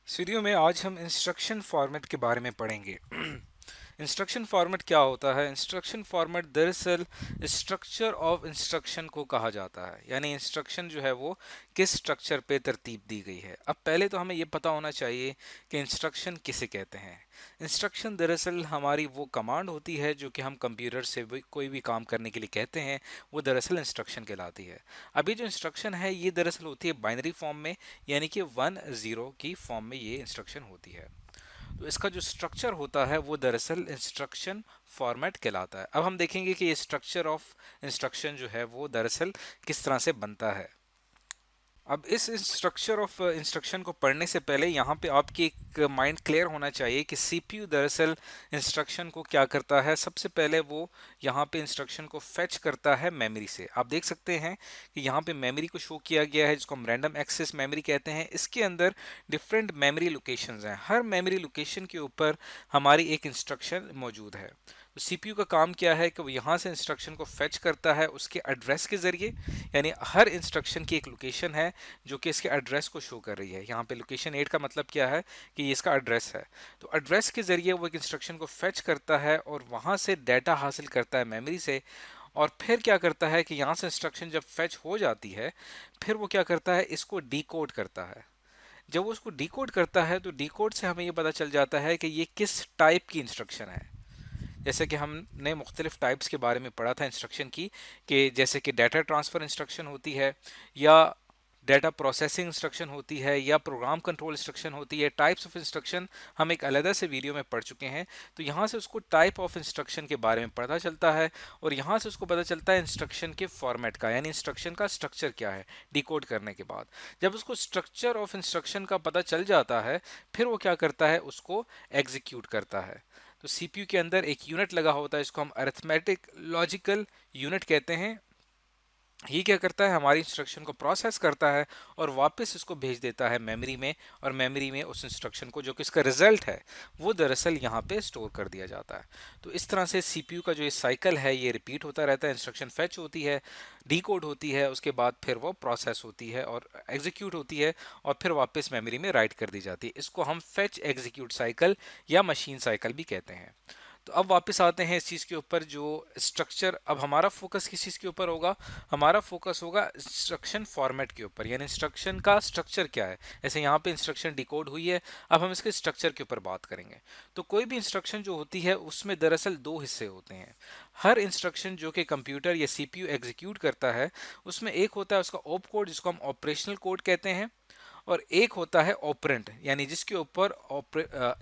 इस वीडियो में आज हम इंस्ट्रक्शन फॉर्मेट के बारे में पढ़ेंगे। इंस्ट्रक्शन फॉर्मेट क्या होता है? इंस्ट्रक्शन फॉर्मेट दरअसल स्ट्रक्चर ऑफ इंस्ट्रक्शन को कहा जाता है, यानी इंस्ट्रक्शन जो है वो किस स्ट्रक्चर पे तरतीब दी गई है। अब पहले तो हमें ये पता होना चाहिए कि इंस्ट्रक्शन किसे कहते हैं। इंस्ट्रक्शन दरअसल हमारी वो कमांड होती है जो कि हम कंप्यूटर से कोई भी काम करने के लिए कहते हैं, वो दरअसल इंस्ट्रक्शन कहलाती है। अभी जो इंस्ट्रक्शन है ये दरअसल होती है बाइनरी फॉर्म में, यानी कि 1 0 की फॉर्म में ये इंस्ट्रक्शन होती है। तो इसका जो स्ट्रक्चर होता है वो दरअसल इंस्ट्रक्शन फॉर्मेट कहलाता है। अब हम देखेंगे कि ये स्ट्रक्चर ऑफ इंस्ट्रक्शन जो है वो दरअसल किस तरह से बनता है। अब इस स्ट्रक्चर ऑफ इंस्ट्रक्शन को पढ़ने से पहले यहाँ पे आपकी एक माइंड क्लियर होना चाहिए कि सीपीयू दरअसल इंस्ट्रक्शन को क्या करता है। सबसे पहले वो यहाँ पे इंस्ट्रक्शन को फेच करता है मेमोरी से। आप देख सकते हैं कि यहाँ पे मेमोरी को शो किया गया है, जिसको हम रैंडम एक्सेस मेमोरी कहते हैं। इसके अंदर डिफरेंट मेमोरी लोकेशंस हैं। हर मेमोरी लोकेशन के ऊपर हमारी एक इंस्ट्रक्शन मौजूद है। तो सीपीयू का काम क्या है कि वो यहाँ से इंस्ट्रक्शन को फेच करता है उसके एड्रेस के जरिए, यानी हर इंस्ट्रक्शन की एक लोकेशन है जो कि इसके एड्रेस को शो कर रही है। यहाँ पे लोकेशन 8 का मतलब क्या है कि ये इसका एड्रेस है। तो एड्रेस के जरिए वो एक इंस्ट्रक्शन को फेच करता है और वहाँ से डाटा हासिल करता है मेमोरी से। और फिर क्या करता है कि यहाँ से इंस्ट्रक्शन जब फेच हो जाती है, फिर वो क्या करता है, इसको डिकोड करता है। जब वो उसको डिकोड करता है तो डिकोड से हमें ये पता चल जाता है कि ये किस टाइप की इंस्ट्रक्शन है। जैसे कि हमने मुख्तलिफ टाइप्स के बारे में पढ़ा था इंस्ट्रक्शन की, कि जैसे कि डाटा ट्रांसफ़र इंस्ट्रक्शन होती है, या डाटा प्रोसेसिंग इंस्ट्रक्शन होती है, या प्रोग्राम कंट्रोल इंस्ट्रक्शन होती है। टाइप्स ऑफ इंस्ट्रक्शन हम एक अलग से वीडियो में पढ़ चुके हैं। तो यहाँ से उसको टाइप ऑफ इंस्ट्रक्शन के बारे में पता चलता है, और यहाँ से उसको पता चलता है इंस्ट्रक्शन के फॉर्मेट का, यानी इंस्ट्रक्शन का स्ट्रक्चर क्या है डिकोड करने के बाद। जब उसको स्ट्रक्चर ऑफ इंस्ट्रक्शन का पता चल जाता है, फिर वो क्या करता है, उसको एग्जीक्यूट करता है। तो सीपीयू के अंदर एक यूनिट लगा होता है, इसको हम अरिथमेटिक लॉजिकल यूनिट कहते हैं। ये क्या करता है, हमारी इंस्ट्रक्शन को प्रोसेस करता है और वापस इसको भेज देता है मेमोरी में, और मेमोरी में उस इंस्ट्रक्शन को, जो कि इसका रिजल्ट है, वो दरअसल यहाँ पे स्टोर कर दिया जाता है। तो इस तरह से सीपीयू का जो ये साइकिल है ये रिपीट होता रहता है। इंस्ट्रक्शन फेच होती है, डीकोड होती है, उसके बाद फिर वो प्रोसेस होती है और एग्जीक्यूट होती है, और फिर वापस मेमोरी में राइट कर दी जाती है। इसको हम फेच एग्जीक्यूट साइकिल या मशीन साइकिल भी कहते हैं। तो अब वापस आते हैं इस चीज़ के ऊपर, जो स्ट्रक्चर। अब हमारा फोकस किस चीज़ के ऊपर होगा? हमारा फोकस होगा इंस्ट्रक्शन फॉर्मेट के ऊपर, यानी इंस्ट्रक्शन का स्ट्रक्चर क्या है। जैसे यहाँ पे इंस्ट्रक्शन डिकोड हुई है, अब हम इसके स्ट्रक्चर के ऊपर बात करेंगे। तो कोई भी इंस्ट्रक्शन जो होती है उसमें दरअसल दो हिस्से होते हैं। हर इंस्ट्रक्शन जो कि कंप्यूटर या सीपीयू एग्जीक्यूट करता है, उसमें एक होता है उसका ऑप कोड, जिसको हम ऑपरेशनल कोड कहते हैं, और एक होता है ऑपरेंट, यानी जिसके ऊपर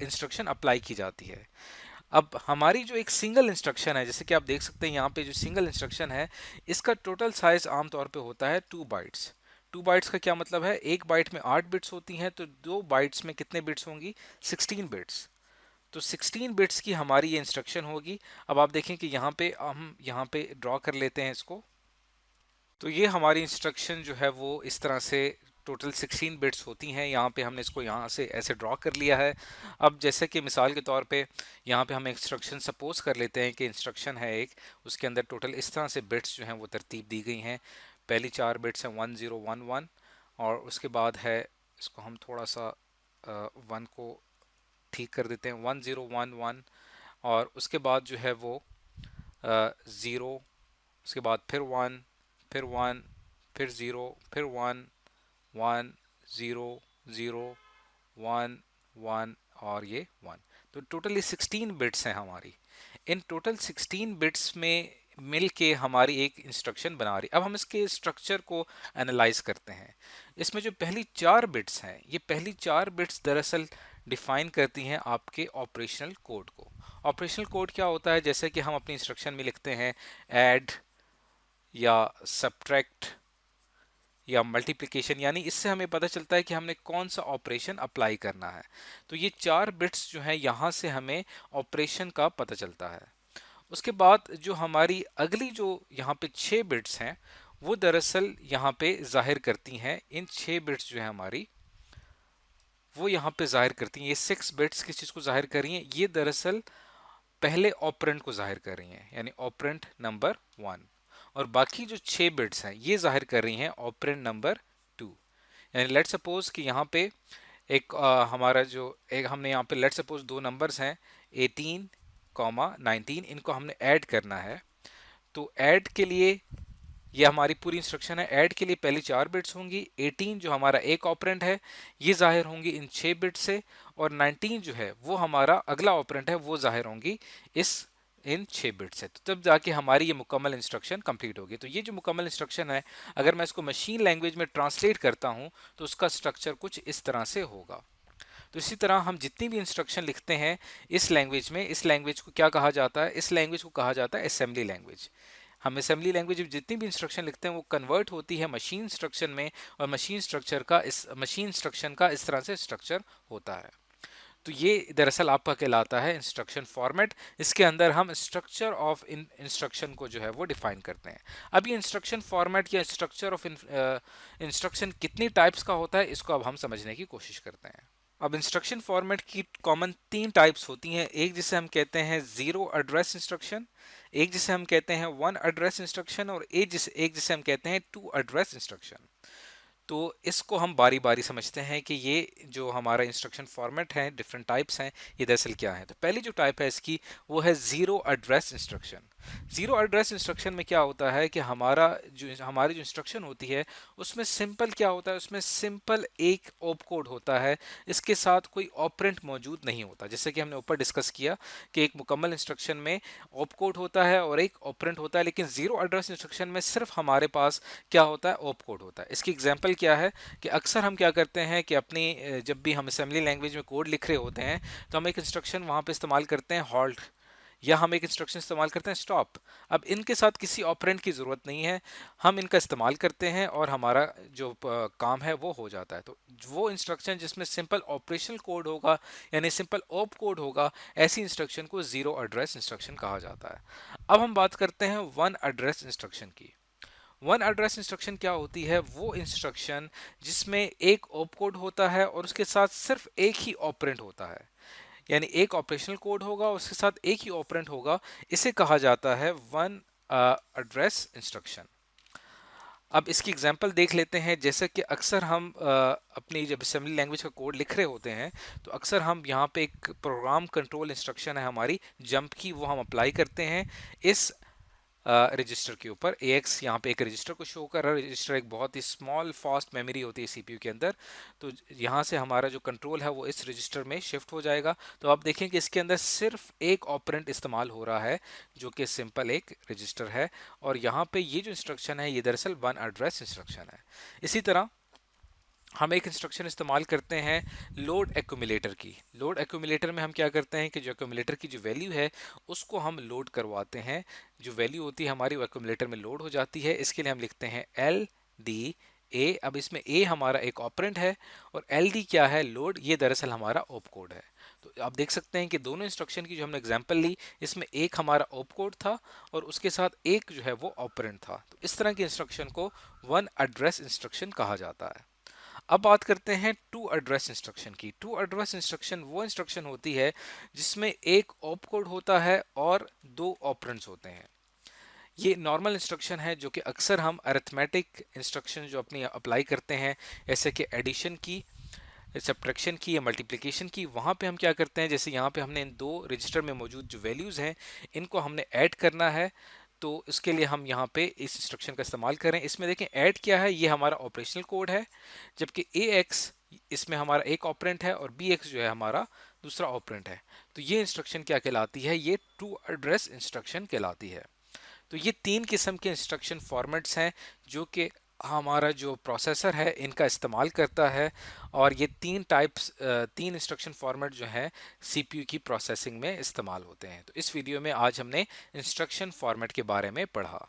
इंस्ट्रक्शन अप्लाई की जाती है। अब हमारी जो एक सिंगल इंस्ट्रक्शन है, जैसे कि आप देख सकते हैं यहाँ पे जो सिंगल इंस्ट्रक्शन है, इसका टोटल साइज आमतौर पे होता है 2 बाइट्स। 2 बाइट्स का क्या मतलब है? एक बाइट में 8 बिट्स होती हैं, तो 2 बाइट्स में कितने बिट्स होंगी? 16 बिट्स। तो 16 बिट्स की हमारी ये इंस्ट्रक्शन होगी। अब आप देखें कि यहाँ पे हम यहाँ पे ड्रॉ कर लेते हैं इसको। तो ये हमारी इंस्ट्रक्शन जो है वो इस तरह से टोटल 16 बिट्स होती हैं। यहाँ पे हमने इसको यहाँ से ऐसे ड्रॉ कर लिया है। अब जैसे कि मिसाल के तौर पे यहाँ पे हम इंस्ट्रक्शन सपोज कर लेते हैं कि इंस्ट्रक्शन है एक, उसके अंदर टोटल इस तरह से बिट्स जो हैं वो तरतीब दी गई हैं। पहली 4 बिट्स हैं 1011, और उसके बाद है, इसको हम थोड़ा सा 1 को ठीक कर देते हैं, 1011, और उसके बाद जो है वो 0, उसके बाद फिर 1, फिर 1, फिर 0, फिर 1, 1, 0, 0, 1, 1, और ये 1। तो टोटली 16 बिट्स हैं हमारी। इन टोटल 16 बिट्स में मिल के हमारी एक इंस्ट्रक्शन बना रही। अब हम इसके स्ट्रक्चर को एनालाइज करते हैं। इसमें जो पहली 4 बिट्स हैं, ये पहली 4 बिट्स दरअसल डिफाइन करती हैं आपके ऑपरेशनल कोड को। ऑपरेशनल कोड क्या होता है? जैसे कि हम अपनी इंस्ट्रक्शन में लिखते हैं ऐड या सब्ट्रैक्ट या मल्टीप्लिकेशन, यानी इससे हमें पता चलता है कि हमने कौन सा ऑपरेशन अप्लाई करना है। तो ये 4 बिट्स जो हैं यहाँ से हमें ऑपरेशन का पता चलता है। उसके बाद जो हमारी अगली जो यहाँ पे 6 बिट्स हैं, वो दरअसल यहाँ पे जाहिर करती हैं, इन 6 बिट्स जो है हमारी, वो यहाँ पे जाहिर करती हैं। ये 6 बिट्स किस चीज़ को जाहिर कर रही हैं? ये दरअसल पहले ऑपरेंड को जाहिर कर रही हैं, यानी ऑपरेंड नंबर 1। और बाकी जो 6 बिट्स हैं ये जाहिर कर रही हैं ऑपरेंड नंबर 2। यानी लेट सपोज कि यहाँ पे एक हमारा जो एक हमने यहाँ पे लेट सपोज दो नंबर्स हैं 18 कॉमा 19, इनको हमने ऐड करना है। तो ऐड के लिए ये हमारी पूरी इंस्ट्रक्शन है। ऐड के लिए पहले 4 बिट्स होंगी, 18 जो हमारा एक ऑपरेंड है ये जाहिर होंगी इन 6 बिट से, और 19 जो है वो हमारा अगला ऑपरेंड है वो जाहिर होंगी इस इन 6 बिट से। तो तब जाके हमारी ये मुकम्मल इंस्ट्रक्शन कंप्लीट होगी। तो ये जो मुकम्मल इंस्ट्रक्शन है अगर मैं इसको मशीन लैंग्वेज में ट्रांसलेट करता हूँ तो उसका स्ट्रक्चर कुछ इस तरह से होगा। तो इसी तरह हम जितनी भी इंस्ट्रक्शन लिखते हैं इस लैंग्वेज में, इस लैंग्वेज को क्या कहा जाता है, इस लैंग्वेज को कहा जाता है असेंबली लैंग्वेज। हम असेंबली लैंग्वेज में जितनी भी इंस्ट्रक्शन लिखते हैं वो कन्वर्ट होती है मशीन इंस्ट्रक्शन में, और मशीन इंस्ट्रक्शन का इस तरह से स्ट्रक्चर होता है। तो ये दरअसल आपका कहलाता है इंस्ट्रक्शन फॉर्मेट। इसके अंदर हम स्ट्रक्चर ऑफ इंस्ट्रक्शन को जो है वो डिफाइन करते हैं। अब ये इंस्ट्रक्शन फॉर्मेट या स्ट्रक्चर ऑफ इंस्ट्रक्शन कितनी टाइप्स का होता है इसको अब हम समझने की कोशिश करते हैं। अब इंस्ट्रक्शन फॉर्मेट की कॉमन 3 टाइप्स होती हैं। एक जिसे हम कहते हैं जीरो एड्रेस इंस्ट्रक्शन, एक जिसे हम कहते हैं वन एड्रेस इंस्ट्रक्शन, और एक जिसे हम कहते हैं टू एड्रेस इंस्ट्रक्शन। तो इसको हम बारी बारी समझते हैं कि ये जो हमारा इंस्ट्रक्शन फॉर्मेट है, डिफरेंट टाइप्स हैं, ये दरअसल क्या है। तो पहली जो टाइप है इसकी वो है zero address instruction. Zero address instruction में क्या होता है कि हमारी जो इंस्ट्रक्शन होती है उसमें सिंपल क्या होता है, उसमें सिंपल एक ऑप कोड होता है, इसके साथ कोई ऑपरेंट मौजूद नहीं होता। जैसे कि हमने ऊपर डिस्कस किया कि एक मुकम्मल इंस्ट्रक्शन में ऑप कोड होता है और एक ऑपरेंट होता है, लेकिन जीरो एड्रेस इंस्ट्रक्शन में सिर्फ हमारे पास क्या होता है, ऑप कोड होता है। इसकी एग्जांपल क्या है कि अक्सर हम क्या करते हैं कि जब भी हम असेंबली लैंग्वेज में कोड लिख रहे होते हैं तो हम एक इंस्ट्रक्शन वहां पे इस्तेमाल करते हैं हॉल्ट, या हम एक इंस्ट्रक्शन इस्तेमाल करते हैं स्टॉप। अब इनके साथ किसी ऑपरेंड की ज़रूरत नहीं है, हम इनका इस्तेमाल करते हैं और हमारा जो काम है वो हो जाता है। तो वो इंस्ट्रक्शन जिसमें सिंपल ऑपरेशनल कोड होगा यानी सिंपल ऑप कोड होगा, ऐसी इंस्ट्रक्शन को ज़ीरो एड्रेस इंस्ट्रक्शन कहा जाता है। अब हम बात करते हैं वन एड्रेस इंस्ट्रक्शन की। वन एड्रेस इंस्ट्रक्शन क्या होती है, वो इंस्ट्रक्शन जिसमें एक ऑप कोड होता है और उसके साथ सिर्फ एक ही ऑपरेंड होता है, यानी एक ऑपरेशनल कोड होगा और उसके साथ एक ही ऑपरेंड होगा। इसे कहा जाता है वन एड्रेस इंस्ट्रक्शन। अब इसकी एग्जांपल देख लेते हैं। जैसे कि अक्सर हम अपनी जब असेंबली लैंग्वेज का कोड लिख रहे होते हैं तो अक्सर हम यहाँ पे एक प्रोग्राम कंट्रोल इंस्ट्रक्शन है हमारी जंप की, वो हम अप्लाई करते हैं इस रजिस्टर के ऊपर। AX यहाँ पे एक रजिस्टर को शो कर रहा है। रजिस्टर एक बहुत ही स्मॉल फास्ट मेमोरी होती है CPU के अंदर। तो यहाँ से हमारा जो कंट्रोल है वो इस रजिस्टर में शिफ्ट हो जाएगा। तो आप देखें कि इसके अंदर सिर्फ एक ऑपरेंट इस्तेमाल हो रहा है जो कि सिंपल एक रजिस्टर है, और यहाँ पे ये जो इंस्ट्रक्शन है ये दरअसल वन एड्रेस इंस्ट्रक्शन है। इसी तरह हम एक इंस्ट्रक्शन इस्तेमाल करते हैं लोड एक्यूमुलेटर की। लोड एक्यूमुलेटर में हम क्या करते हैं कि जो एक्यूमुलेटर की जो वैल्यू है उसको हम लोड करवाते हैं। जो वैल्यू होती है हमारी वो एक्यूमुलेटर में लोड हो जाती है। इसके लिए हम लिखते हैं LDA। अब इसमें A हमारा एक ऑपरेंड है और LD क्या है, लोड, ये दरअसल हमारा ऑप कोड है। तो आप देख सकते हैं कि दोनों इंस्ट्रक्शन की जो हमने एग्जांपल ली इसमें एक हमारा ऑप कोड था और उसके साथ एक जो है वो ऑपरेंड था। तो इस तरह की इंस्ट्रक्शन को वन एड्रेस इंस्ट्रक्शन कहा जाता है। अब बात करते हैं टू एड्रेस इंस्ट्रक्शन की। टू एड्रेस इंस्ट्रक्शन वो इंस्ट्रक्शन होती है जिसमें एक ऑप कोड होता है और दो ऑपरेंड्स होते हैं। ये नॉर्मल इंस्ट्रक्शन है जो कि अक्सर हम अरिथमेटिक इंस्ट्रक्शन जो अपनी अप्लाई करते हैं, जैसे कि एडिशन की, सब्ट्रैक्शन की या मल्टीप्लिकेशन की, वहाँ पे हम क्या करते हैं, जैसे यहाँ पे हमने इन दो रजिस्टर में मौजूद जो वैल्यूज़ हैं इनको हमने ऐड करना है। तो इसके लिए हम यहाँ पे इस इंस्ट्रक्शन का इस्तेमाल करें। इसमें देखें ऐड क्या है, ये हमारा ऑपरेशनल कोड है, जबकि AX इसमें हमारा एक ऑपरेंट है और BX जो है हमारा दूसरा ऑपरेंट है। तो ये इंस्ट्रक्शन क्या कहलाती है, ये टू एड्रेस इंस्ट्रक्शन कहलाती है। तो ये 3 किस्म के इंस्ट्रक्शन फॉर्मेट्स हैं जो कि हमारा जो प्रोसेसर है इनका इस्तेमाल करता है, और ये 3 इंस्ट्रक्शन फॉर्मेट जो हैं CPU की प्रोसेसिंग में इस्तेमाल होते हैं। तो इस वीडियो में आज हमने इंस्ट्रक्शन फॉर्मेट के बारे में पढ़ा।